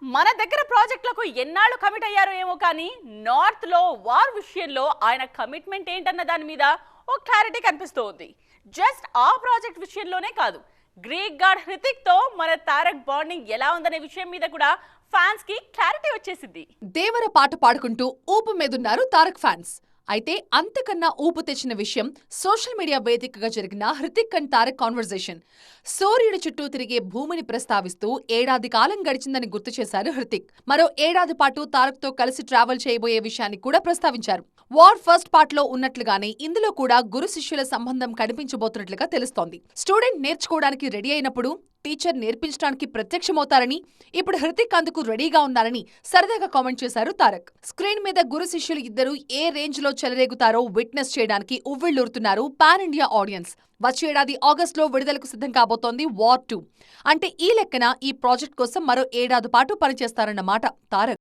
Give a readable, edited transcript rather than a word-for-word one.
మన దగ్గర ప్రాజెక్టులకు ఎన్నాళ్ళు కమిట్ అయ్యారో ఏమో కానీ నార్త్ లో వార్ విషయంలో ఆయన కమిట్మెంట్ ఏంటన్న దాని మీద ఓ క్లారిటీ కనిపిస్తోంది. జస్ట్ ఆ ప్రాజెక్ట్ విషయంలోనే కాదు, గ్రీక్ గాడ్ హృతిక్ తో మన తారక్ బాండింగ్ ఎలా ఉందనే విషయం మీద కూడా ఫ్యాన్స్ కి క్లారిటీ వచ్చేసింది. దేవర పాట పాడుకుంటూ ఊపు మీదున్నారు తారక్ ఫ్యాన్స్. అయితే అంతకన్నా ఊపు తెచ్చిన విషయం సోషల్ మీడియా వేదికగా జరిగిన హృతిక్ అండ్ తారక్ కాన్వర్సేషన్. సూర్యుడి చుట్టూ తిరిగే భూమిని ప్రస్తావిస్తూ ఏడాది కాలం గడిచిందని గుర్తు చేశారు హృతిక్. మరో ఏడాది పాటు తారక్ తో కలిసి ట్రావెల్ చేయబోయే విషయాన్ని కూడా ప్రస్తావించారు. వార్ ఫస్ట్ పార్ట్ లో ఉన్నట్లుగానే ఇందులో కూడా గురు శిష్యుల సంబంధం కనిపించబోతున్నట్లుగా తెలుస్తోంది. స్టూడెంట్ నేర్చుకోవడానికి రెడీ అయినప్పుడు టీచర్ నేర్పించడానికి ప్రత్యక్షమవుతారని, ఇప్పుడు హృతిక్ అందుకు రెడీగా ఉన్నారని సరదాగా కామెంట్ చేశారు తారక్. స్క్రీన్ మీద గురు శిష్యులు ఇద్దరు ఏ రేంజ్ లో చెలరేగుతారో విట్నెస్ చేయడానికి ఉవ్విళ్లూరుతున్నారు పాన్ ఇండియా ఆడియన్స్. వచ్చే ఏడాది ఆగస్టులో విడుదలకు సిద్ధం కాబోతోంది వార్ 2. అంటే ఈ లెక్కన ఈ ప్రాజెక్ట్ కోసం మరో ఏడాది పాటు పనిచేస్తారన్నమాట తారక్.